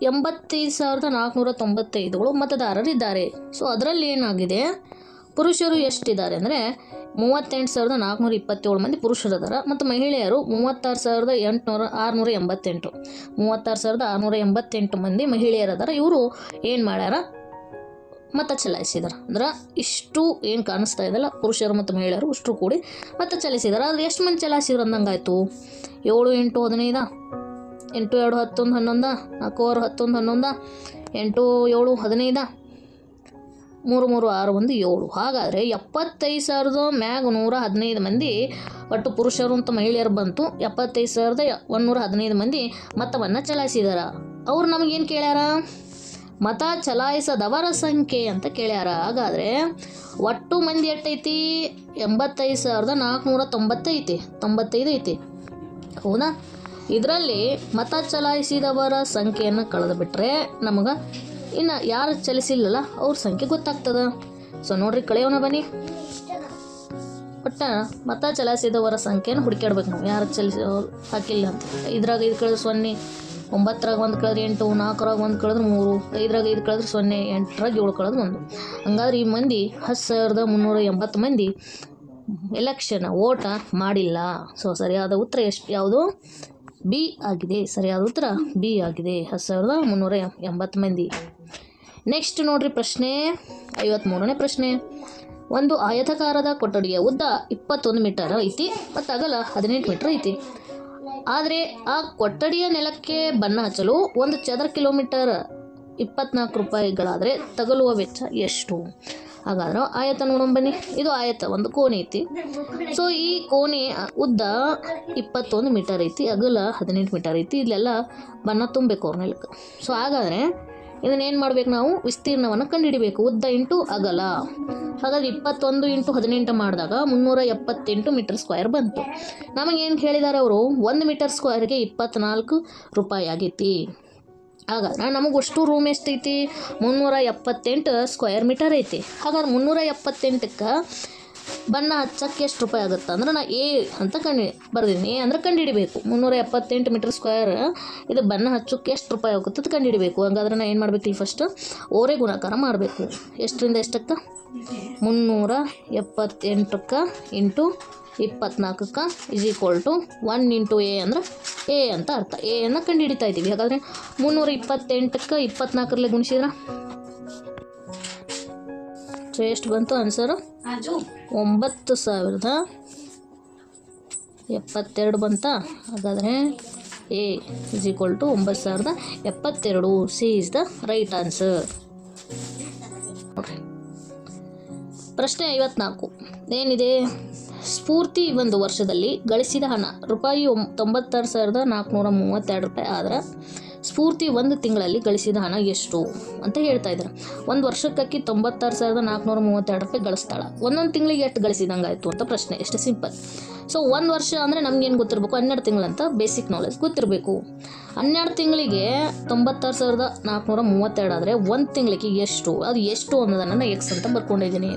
85,495 ಮತದಾರರಿದ್ದಾರೆ. ಸೊ ಅದರಲ್ಲಿ ಏನಾಗಿದೆ? ಪುರುಷರು ಎಷ್ಟಿದ್ದಾರೆ ಅಂದರೆ 38,427 ಮಂದಿ ಪುರುಷರಿದ್ದಾರೆ ಮತ್ತು ಮಹಿಳೆಯರು 36,688. 36,688 ಮಂದಿ ಮಹಿಳೆಯರಿದ್ದಾರೆ. ಇವರು ಏನು ಮಾಡ್ಯಾರ? ಮತ ಚಲಾಯಿಸಿದಾರೆ. ಅಂದ್ರೆ ಇಷ್ಟು ಏನು ಕಾಣಿಸ್ತಾ ಇದೆಯಲ್ಲ, ಪುರುಷರು ಮತ್ತು ಮಹಿಳೆಯರು ಇಷ್ಟು ಕೂಡಿ ಮತ ಚಲಾಯಿಸಿದಾರೆ. ಆದರೆ ಎಷ್ಟು ಮಂದಿ ಚಲಾಯಿಸಿದ್ರು ಅಂದಂಗಾಯ್ತು? 7 × 15, 8 2 11 11, 4 6 11, 8 7 15, 3 3 6 1 7. ಹಾಗಾದರೆ 75,000 ಮ್ಯಾಗ 115 ಮಂದಿ ಒಟ್ಟು ಪುರುಷರು ಮತ್ತು ಮಹಿಳೆಯರು ಬಂತು. 75,115 ಮಂದಿ ಮತವನ್ನು ಚಲಾಯಿಸಿದಾರ. ಅವ್ರು ನಮಗೇನು ಕೇಳ್ಯಾರ? ಮತ ಚಲಾಯಿಸದವರ ಸಂಖ್ಯೆ ಅಂತ ಕೇಳ್ಯಾರ. ಹಾಗಾದರೆ ಒಟ್ಟು ಮಂದಿ ಎಷ್ಟೈತಿ? 85,495 ಐತಿ. ಹೌದಾ? ಇದರಲ್ಲಿ ಮತ ಚಲಾಯಿಸಿದವರ ಸಂಖ್ಯೆಯನ್ನು ಕಳೆದು ಬಿಟ್ಟರೆ ನಮಗೆ ಇನ್ನು ಯಾರು ಚಲಿಸಿಲ್ಲಲ್ಲ ಅವ್ರ ಸಂಖ್ಯೆ ಗೊತ್ತಾಗ್ತದ. ಸೊ ನೋಡ್ರಿ, ಕಳೆಯೋಣ ಬನ್ನಿ. ಒಟ್ಟು ಮತ ಚಲಾಯಿಸಿದವರ ಸಂಖ್ಯೆಯನ್ನು ಹುಡುಕಾಡ್ಬೇಕು ನಾವು, ಯಾರು ಹಾಕಿಲ್ಲ ಅಂತ. ಇದ್ರಾಗ ಇದು ಕಳೆದ್ರೆ 0, 9ರಾಗ 1 ಕಳೆದ್ರೆ 8, 4ರಾಗ 1 ಕಳೆದ್ರೆ 3, 5ರಾಗ 5 ಕಳೆದ್ರೆ 0, 8ರಾಗ 7 ಕಳೆದ್ರೆ 1. ಹಂಗಾದ್ರೆ ಈ ಮಂದಿ 10,380 ಮಂದಿ ಎಲೆಕ್ಷನ್ ಓಟ ಮಾಡಿಲ್ಲ. ಸೊ ಸರಿಯಾದ ಉತ್ತರ ಯಾವುದು? ಬಿ ಆಗಿದೆ. ಸರಿಯಾದ ಉತ್ತರ ಬಿ ಆಗಿದೆ, 10,380 ಮಂದಿ. ನೆಕ್ಸ್ಟ್ ನೋಡ್ರಿ ಪ್ರಶ್ನೆ 53ನೇ ಪ್ರಶ್ನೆ. ಒಂದು ಆಯತಾಕಾರದ ಕೊಠಡಿಯ ಉದ್ದ 21 ಮೀಟರ್ ಐತಿ ಮತ್ತು ಅಗಲ 18 ಮೀಟರ್ ಐತಿ. ಆದರೆ ಆ ಕೊಠಡಿಯ ನೆಲಕ್ಕೆ ಬಣ್ಣ ಹಚ್ಚಲು 1 ಚದರ ಕಿಲೋಮೀಟರ್ 24 ರೂಪಾಯಿಗಳಾದರೆ ತಗಲುವ ವೆಚ್ಚ ಎಷ್ಟು? ಹಾಗಾದ್ರೆ ಆಯತ ನೋಡೋಣ ಬನ್ನಿ. ಇದು ಆಯತ, ಒಂದು ಕೋಣೆ ಐತಿ. ಸೊ ಈ ಕೋಣೆ ಉದ್ದ 21 ಮೀಟರ್ ಐತಿ, ಅಗಲ 18 ಮೀಟರ್ ಐತಿ. ಇಲ್ಲೆಲ್ಲ ಬಣ್ಣ ತುಂಬಬೇಕು ಅವ್ರ ನೆಲಕ್ಕೆ. ಸೊ ಹಾಗಾದರೆ ಇದನ್ನೇನು ಮಾಡ್ಬೇಕು ನಾವು? ವಿಸ್ತೀರ್ಣವನ್ನು ಕಂಡುಹಿಡಿಬೇಕು. ಉದ್ದ ಇಂಟು ಅಗಲ. ಹಾಗಾದ್ರೆ 21 × 18 ಮಾಡಿದಾಗ 378 ಮೀಟರ್ ಸ್ಕ್ವೇರ್ ಬಂತು. ನಮಗೇನು ಹೇಳಿದ್ದಾರೆ ಅವರು? 1 ಮೀಟರ್ ಸ್ಕ್ವೇರ್ಗೆ 24 ರೂಪಾಯಿ ಆಗೈತಿ. ಹಾಗಾದ್ರೆ ನಮಗೆ ಅಷ್ಟು ರೂಮ್ ಎಷ್ಟೈತಿ? 378 ಸ್ಕ್ವೇರ್ ಮೀಟರ್ ಐತಿ. ಹಾಗಾದ್ರೆ 378ಕ್ಕೆ ಬಣ್ಣ ಹಚ್ಚಕ್ಕೆ ಎಷ್ಟು ರೂಪಾಯಿ ಆಗುತ್ತೆ ಅಂದ್ರೆ ನಾನು ಎ ಅಂತ ಬರ್ದೀನಿ. ಎ ಅಂದರೆ ಕಂಡುಹಿಡಿಬೇಕು. 378 ಮೀಟರ್ ಸ್ಕ್ವೇರ್ ಇದು ಬಣ್ಣ ಹಚ್ಚಕ್ಕೆ ಎಷ್ಟು ರೂಪಾಯಿ ಆಗುತ್ತೆ ಅದು ಕಂಡುಹಿಡಿಬೇಕು. ಹಾಗಾದ್ರೆ ನಾನು ಏನು ಮಾಡಬೇಕು? ಇಲ್ಲಿ ಫಸ್ಟ್ ಓರೆ ಗುಣಾಕಾರ ಮಾಡಬೇಕು. ಎಷ್ಟರಿಂದ ಎಷ್ಟಕ್ಕೆ? 378ಕ್ಕೆ ಇಂಟು 24ಕ್ಕೆ ಇಸ್ ಈಕ್ವಲ್ ಟು 1 × ಎ ಅಂದರೆ ಎ ಅಂತ ಅರ್ಥ. ಎ ಅನ್ನು ಕಂಡುಹಿಡಿತಾ ಇದ್ದೀವಿ. ಹಾಗಾದರೆ 328ಕ್ಕೆ 24ರಲ್ಲಿ ಗುಣಿಸಿದ್ರೆ ಸೊ ಎಷ್ಟು ಬಂತು ಆನ್ಸರು? 9,072 ಬಂತಾ? ಹಾಗಾದರೆ A is equal to 9,072. C is the right answer. ಪ್ರಶ್ನೆ 54 ಏನಿದೆ? ಸ್ಫೂರ್ತಿ ಒಂದು ವರ್ಷದಲ್ಲಿ ಗಳಿಸಿದ ಹಣ ರೂಪಾಯಿ 96,432 ರೂಪಾಯಿ ಆದ್ರೆ ಸ್ಫೂರ್ತಿ ಒಂದು ತಿಂಗಳಲ್ಲಿ ಗಳಿಸಿದ ಹಣ ಎಷ್ಟು ಅಂತ ಹೇಳ್ತಾ ಇದ್ದಾರೆ. ಒಂದು ವರ್ಷಕ್ಕೆ 96,432 ರೂಪಾಯಿ ಗಳಿಸ್ತಾಳೆ. ಒಂದೊಂದು ತಿಂಗಳಿಗೆ ಎಷ್ಟು ಗಳಿಸಿದಂಗಾಯ್ತು ಅಂತ ಪ್ರಶ್ನೆ. ಎಷ್ಟು ಸಿಂಪಲ್. ಸೊ ಒಂದು ವರ್ಷ ಅಂದರೆ ನಮ್ಗೇನು ಗೊತ್ತಿರಬೇಕು, 12 ತಿಂಗಳಂತ ಬೇಸಿಕ್ ನಾಲೆಜ್ ಗೊತ್ತಿರಬೇಕು. 12 ತಿಂಗಳಿಗೆ 96,432 ಆದರೆ ಒಂದು ತಿಂಗಳಿಗೆ ಎಷ್ಟು, ಅದು ಎಷ್ಟು ಅನ್ನೋದನ್ನು ನಾನು ಎಕ್ಸ್ ಅಂತ ಬರ್ಕೊಂಡಿದ್ದೀನಿ.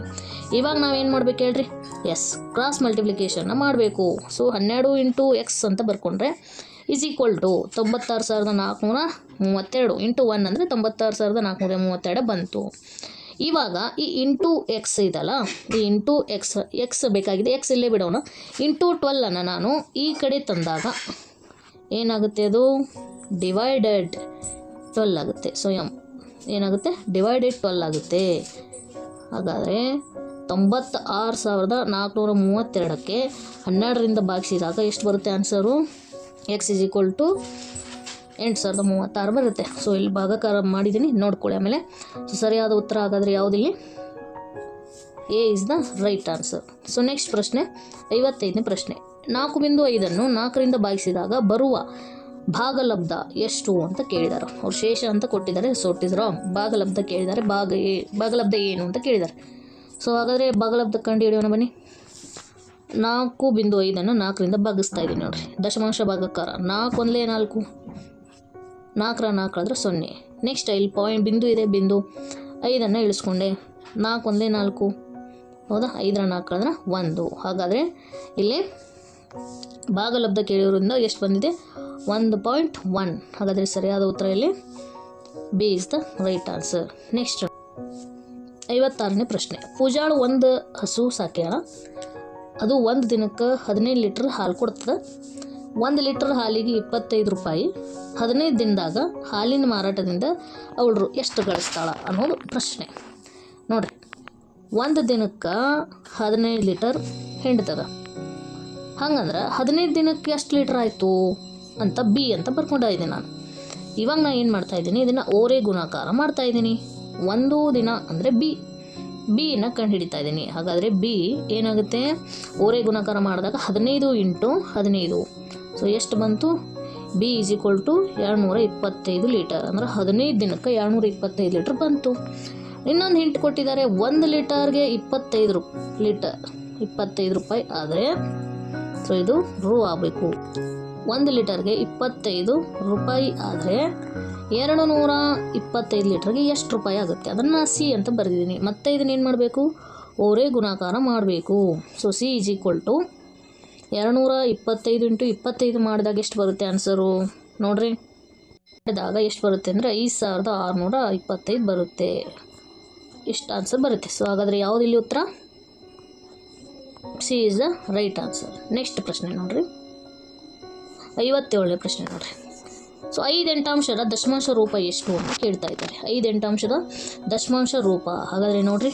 ಇವಾಗ ನಾವೇನು ಮಾಡ್ಬೇಕು ಹೇಳ್ರಿ, ಎಸ್ ಕ್ರಾಸ್ ಮಲ್ಟಿಪ್ಲಿಕೇಶನ್ನ ಮಾಡಬೇಕು. ಸೊ 12 ಇಂಟು ಎಕ್ಸ್ ಅಂತ ಬರ್ಕೊಂಡ್ರೆ ಈಸ್ ಈಕ್ವಲ್ ಟು 96,432 ಇಂಟು 1 ಅಂದರೆ 96,432 ಬಂತು. ಇವಾಗ ಈ ಇಂಟು ಎಕ್ಸ್ ಇದಲ್ಲ, ಈ ಇಂಟು ಎಕ್ಸ್ ಬೇಕಾಗಿದೆ, ಎಕ್ಸ್ ಇಲ್ಲೇ ಬಿಡೋಣ. ಇಂಟು 12 ನಾನು ಈ ಕಡೆ ತಂದಾಗ ಏನಾಗುತ್ತೆ, ಅದು ಡಿವೈಡೆಡ್ 12 ಆಗುತ್ತೆ. ಸೊ ಏನಾಗುತ್ತೆ, ಡಿವೈಡೆಡ್ 12 ಆಗುತ್ತೆ. ಹಾಗಾದರೆ 96,432ಕ್ಕೆ 12ರಿಂದ ಭಾಗಿಸಿದಾಗ ಎಷ್ಟು ಬರುತ್ತೆ answer, X is equal to 8,036 ಬರುತ್ತೆ. ಸೊ ಇಲ್ಲಿ ಭಾಗಾಕಾರ ಮಾಡಿದ್ದೀನಿ, ನೋಡ್ಕೊಳ್ಳಿ ಆಮೇಲೆ. ಸೊ ಸರಿಯಾದ ಉತ್ತರ ಹಾಗಾದರೆ ಯಾವುದಿಲ್ಲಿ, A is the right answer. So next ಪ್ರಶ್ನೆ, 55ನೇ ಪ್ರಶ್ನೆ. 4.5 4ರಿಂದ ಭಾಗಿಸಿದಾಗ ಬರುವ ಭಾಗಲಬ್ಧ ಎಷ್ಟು ಅಂತ ಕೇಳಿದ್ದಾರೆ. ಅವ್ರು ಶೇಷ ಅಂತ ಕೊಟ್ಟಿದ್ದಾರೆ, ಸೊ ಇಟ್ ಇಸ್ ರಾಂಗ್. ಭಾಗಲಬ್ಧ ಕೇಳಿದ್ದಾರೆ, ಭಾಗಲಬ್ಧ ಏನು ಅಂತ ಕೇಳಿದ್ದಾರೆ. ಸೊ ಹಾಗಾದರೆ ಭಾಗಲಬ್ಧ ಕಂಡು ಹಿಡಿಯೋಣ ಬನ್ನಿ. 4.5 4ರಿಂದ ಭಾಗಿಸ್ತಾ ಇದ್ದೀನಿ ನೋಡಿರಿ, ದಶಮಾಂಶ ಭಾಗಕಾರ. 4 1 4, 4 4 ಕಳೆದ್ರೆ 0. ನೆಕ್ಸ್ಟ್ ಇಲ್ಲಿ ಪಾಯಿಂಟ್ ಬಿಂದು ಇದೆ, ಬಿಂದು 5 ಇಳಿಸ್ಕೊಂಡೆ. 4 1 4, ಹೌದಾ, 5 4 ಕಳೆದ್ರೆ 1. ಹಾಗಾದರೆ ಇಲ್ಲಿ ಭಾಗಲಬ್ಧ ಕೇಳಿರೋದ್ರಿಂದ ಎಷ್ಟು ಬಂದಿದೆ, 1.1. ಹಾಗಾದರೆ ಸರಿಯಾದ ಉತ್ತರ ಇಲ್ಲಿ B is the right answer. Next 56ನೇ ಪ್ರಶ್ನೆ. ಪೂಜಾಳು ಒಂದು ಹಸು ಸಾಕ್ಯಾಳ. ಅದು ಒಂದು ದಿನಕ್ಕೆ 15 ಲೀಟ್ರ್ ಹಾಲು ಕೊಡ್ತದೆ. 1 ಲೀಟ್ರ್ ಹಾಲಿಗೆ 25 ರೂಪಾಯಿ. 15 ದಿನದಾಗ ಹಾಲಿನ ಮಾರಾಟದಿಂದ ಅವಳು ಎಷ್ಟು ಗಳಿಸ್ತಾಳ ಅನ್ನೋದು ಪ್ರಶ್ನೆ. ನೋಡಿರಿ, ಒಂದು ದಿನಕ್ಕೆ 15 ಲೀಟರ್ ಹಿಂಡ್ತದ. ಹಂಗಂದ್ರೆ 15 ದಿನಕ್ಕೆ ಎಷ್ಟು ಲೀಟ್ರ್ ಆಯಿತು ಅಂತ ಬಿ ಅಂತ ಬರ್ಕೊಂಡಿದ್ದೀನಿ ನಾನು. ಇವಾಗ ನಾನು ಏನು ಮಾಡ್ತಾಯಿದ್ದೀನಿ, ಇದನ್ನು ಓರೆ ಗುಣಾಕಾರ ಮಾಡ್ತಾಯಿದ್ದೀನಿ. ಒಂದು ದಿನ ಅಂದರೆ ಬಿನ ಕಂಡು ಹಿಡಿತಾ ಇದ್ದೀನಿ. ಹಾಗಾದರೆ ಬಿ ಏನಾಗುತ್ತೆ, ಓರೆ ಗುಣಾಕಾರ ಮಾಡಿದಾಗ 15 ಇಂಟು 15. ಸೊ ಎಷ್ಟು ಬಂತು, B is equal to 225 litre. ಅಂದರೆ 15 ದಿನಕ್ಕೆ 225 ಲೀಟ್ರ್ ಬಂತು. ಇನ್ನೊಂದು ಹಿಂಟ್ ಕೊಟ್ಟಿದ್ದಾರೆ, 1 ಲೀಟರ್ಗೆ 25 ರೂಪಾಯಿ ಆದರೆ, ಸೊ ಇದು ರೂ ಆಗಬೇಕು. 1 ಲೀಟರ್ಗೆ 25 ರೂಪಾಯಿ ಆದರೆ 225 ಲೀಟ್ರಿಗೆ ಎಷ್ಟು ರೂಪಾಯಿ ಆಗುತ್ತೆ, ಅದನ್ನು ಸಿ ಅಂತ ಬರೆದಿದ್ದೀನಿ. ಮತ್ತೆ ಇದನ್ನೇನು ಮಾಡಬೇಕು, ಓರೆ ಗುಣಾಕಾರ ಮಾಡಬೇಕು. So C is equal to 225 into 25 ಮಾಡಿದಾಗ ಎಷ್ಟು ಬರುತ್ತೆ ಆನ್ಸರು ನೋಡಿರಿ. ಮಾಡಿದಾಗ ಎಷ್ಟು ಬರುತ್ತೆ ಅಂದರೆ 5,625 ಬರುತ್ತೆ. ಇಷ್ಟು ಆನ್ಸರ್ ಬರುತ್ತೆ. ಸೊ ಹಾಗಾದರೆ ಯಾವುದಿಲ್ಲಿ ಉತ್ತರ, C is the right answer. Next ಪ್ರಶ್ನೆ ನೋಡಿರಿ, 57ನೇ ಪ್ರಶ್ನೆ ನೋಡಿರಿ. ಸೊ 5 ಎಂಟಾಂಶದ ದಶಮಾಂಶ ರೂಪ ಎಷ್ಟು ಅಂತ ಕೇಳ್ತಾ ಇದ್ದಾರೆ. 5 ಎಂಟಾಂಶದ ದಶಮಾಂಶ ರೂಪ. ಹಾಗಾದರೆ ನೋಡಿರಿ,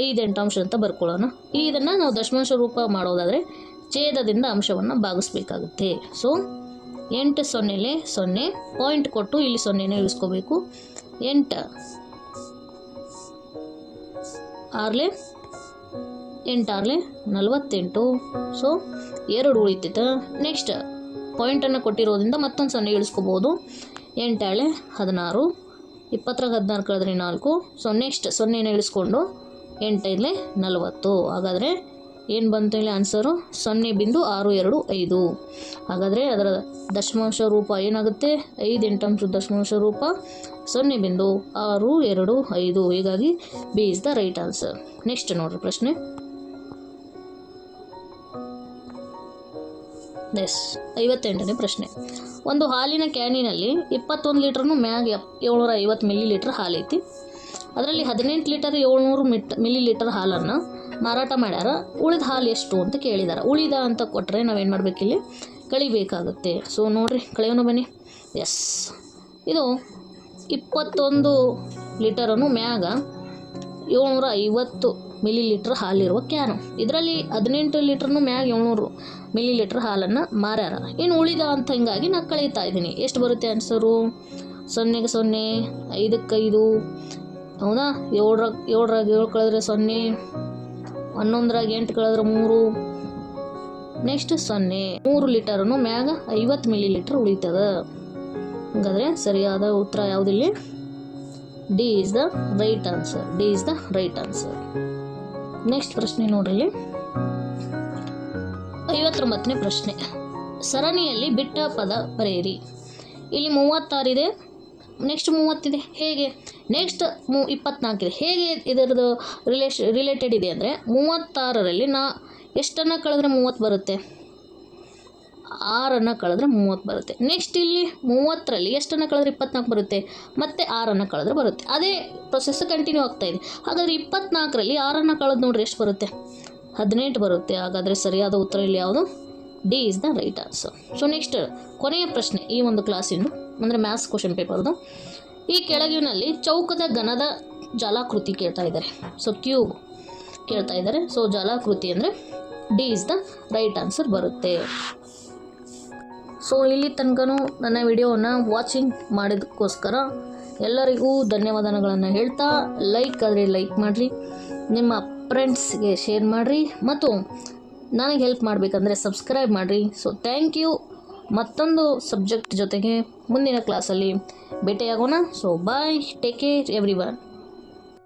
5 ಎಂಟಾಂಶ ಅಂತ ಬರ್ಕೊಳ್ಳೋಣ. ಇದನ್ನು ನಾವು ದಶಮಾಂಶ ರೂಪ ಮಾಡೋದಾದರೆ ಛೇದದಿಂದ ಅಂಶವನ್ನು ಭಾಗಿಸ್ಬೇಕಾಗುತ್ತೆ. ಸೊ 8 0 0 ಪಾಯಿಂಟ್ ಕೊಟ್ಟು ಇಲ್ಲಿ 0 ಇಳಿಸ್ಕೋಬೇಕು. 8 6 8 48. ಸೊ 2 ಉಳಿತೈತೆ. ನೆಕ್ಸ್ಟ್ ಪಾಯಿಂಟನ್ನು ಕೊಟ್ಟಿರೋದ್ರಿಂದ ಮತ್ತೊಂದು 0 ಇಳಿಸ್ಕೋಬೋದು. 8 16, 20 16 ಕಳೆದ್ರೆ 4. So next 0 ಇಳಿಸ್ಕೊಂಡು 8 40. ಹಾಗಾದರೆ ಏನು ಬಂತು ಇಲ್ಲಿ ಆನ್ಸರು, 0.625. ಹಾಗಾದರೆ ಅದರ ದಶಮಾಂಶ ರೂಪ ಏನಾಗುತ್ತೆ, 5 ಎಂಟಾಂಶದ ದಶಮಾಂಶ ರೂಪ 0.625. ಹೀಗಾಗಿ B is the right answer. Next ನೋಡಿರಿ ಪ್ರಶ್ನೆ, ಎಸ್ 58ನೇ ಪ್ರಶ್ನೆ. ಒಂದು ಹಾಲಿನ ಕ್ಯಾನಿನಲ್ಲಿ 21 ಲೀಟ್ರನ್ನು ಮ್ಯಾಗ್ 750 ಮಿಲಿ ಲೀಟ್ರ್ ಹಾಲೈತಿ. ಅದರಲ್ಲಿ 18 ಲೀಟರ್ 700 ಮಿಲಿ ಲೀಟರ್ ಹಾಲನ್ನು ಮಾರಾಟ ಮಾಡ್ಯಾರ. ಉಳಿದ ಹಾಲು ಎಷ್ಟು ಅಂತ ಕೇಳಿದ್ದಾರೆ. ಉಳಿದ ಅಂತ ಕೊಟ್ಟರೆ ನಾವೇನು ಮಾಡಬೇಕಿಲ್ಲಿ, ಕಳಿಬೇಕಾಗುತ್ತೆ. ಸೊ ನೋಡಿರಿ, ಕಳೆಯೋಣ ಬನ್ನಿ. ಎಸ್, ಇದು 21 ಲೀಟರನ್ನು ಮ್ಯಾಗ 750 ಮಿಲಿ ಲೀಟ್ರ್ ಹಾಲಿರುವ ಕ್ಯಾನು. ಇದರಲ್ಲಿ 18 ಲೀಟ್ರನ್ನು ಮ್ಯಾಗ 700 ಮಿಲಿ ಲೀಟ್ರ್ ಹಾಲನ್ನು ಮಾರ್ಯಾರ. ಇನ್ನು ಉಳಿದ ಅಂತ ಹಿಂಗಾಗಿ ನಾನು ಕಳೀತಾ ಇದ್ದೀನಿ. ಎಷ್ಟು ಬರುತ್ತೆ ಆನ್ಸರು, 0ಗೆ 0, 5ಕ್ಕೆ 5, ಹೌದಾ, 7ರಾಗ 7 ಕಳೆದ್ರೆ 0, 11ರಾಗ 8 ಕಳೆದ್ರೆ 3, ನೆಕ್ಸ್ಟ್ 0. 3 ಲೀಟರನ್ನು ಮ್ಯಾಗ 50 ಮಿಲಿ ಲೀಟ್ರ್ ಉಳಿತದ. ಹಾಗಾದರೆ ಸರಿಯಾದ ಉತ್ತರ ಯಾವುದಿಲ್ಲಿ? D is the right answer. D is the right answer. Next ಪ್ರಶ್ನೆ ನೋಡ್ರಿ, 59ನೇ ಪ್ರಶ್ನೆ. ಸರಣಿಯಲ್ಲಿ ಬಿಟ್ಟ ಪದ ಬರೆಯಿರಿ. ಇಲ್ಲಿ 36 ಇದೆ, ನೆಕ್ಸ್ಟ್ 30 ಇದೆ. ಹೇಗೆ? ನೆಕ್ಸ್ಟ್ 24 ಇದೆ. ಹೇಗೆ ಇದರದ್ದು ರಿಲೇಟೆಡ್ ಇದೆ ಅಂದರೆ 36ರಲ್ಲಿ ಎಷ್ಟನ್ನು ಕಳೆದ್ರೆ 30 ಬರುತ್ತೆ? 6 ಕಳೆದ್ರೆ 30 ಬರುತ್ತೆ. ನೆಕ್ಸ್ಟ್ ಇಲ್ಲಿ 30ರಲ್ಲಿ ಎಷ್ಟನ್ನು ಕಳೆದ್ರೆ 24 ಬರುತ್ತೆ? ಮತ್ತೆ 6 ಕಳೆದ್ರೆ ಬರುತ್ತೆ. ಅದೇ ಪ್ರೊಸೆಸ್ ಕಂಟಿನ್ಯೂ ಆಗ್ತಾ ಇದೆ. ಹಾಗಾದರೆ 24ರಲ್ಲಿ 6 ಕಳೆದು ನೋಡ್ರಿ ಎಷ್ಟು ಬರುತ್ತೆ? 18 ಬರುತ್ತೆ. ಹಾಗಾದರೆ ಸರಿಯಾದ ಉತ್ತರ ಇಲ್ಲಿ ಯಾವುದು? D is the right answer. So next ಕೊನೆಯ ಪ್ರಶ್ನೆ ಈ ಒಂದು ಕ್ಲಾಸಿಂದು, ಅಂದರೆ ಮ್ಯಾಥ್ಸ್ ಕ್ವಶನ್ ಪೇಪರ್ದು. ಈ ಕೆಳಗಿನಲ್ಲಿ ಚೌಕದ ಘನದ ಜಾಲಾಕೃತಿ ಕೇಳ್ತಾ ಇದ್ದಾರೆ. ಸೊ ಕ್ಯೂಬ್ ಕೇಳ್ತಾ ಇದ್ದಾರೆ. ಸೊ ಜಾಲಾಕೃತಿ ಅಂದರೆ D is the right answer ಬರುತ್ತೆ. ಸೊ ಇಲ್ಲಿ ತನಕನೂ ನನ್ನ ವಿಡಿಯೋವನ್ನು ವಾಚಿಂಗ್ ಮಾಡೋದಕ್ಕೋಸ್ಕರ ಎಲ್ಲರಿಗೂ ಧನ್ಯವಾದಗಳನ್ನು ಹೇಳ್ತಾ, ಲೈಕ್ ಆದರೆ ಲೈಕ್ ಮಾಡಿರಿ, ನಿಮ್ಮ ಫ್ರೆಂಡ್ಸ್ಗೆ ಶೇರ್ ಮಾಡಿರಿ, ಮತ್ತು ನನಗೆ ಹೆಲ್ಪ್ ಮಾಡಬೇಕಂದ್ರೆ ಸಬ್ಸ್ಕ್ರೈಬ್ ಮಾಡಿರಿ. So thank you. ಮತ್ತೊಂದು ಸಬ್ಜೆಕ್ಟ್ ಜೊತೆಗೆ ಮುಂದಿನ ಕ್ಲಾಸಲ್ಲಿ ಭೇಟಿಯಾಗೋಣ. So bye, take care everyone.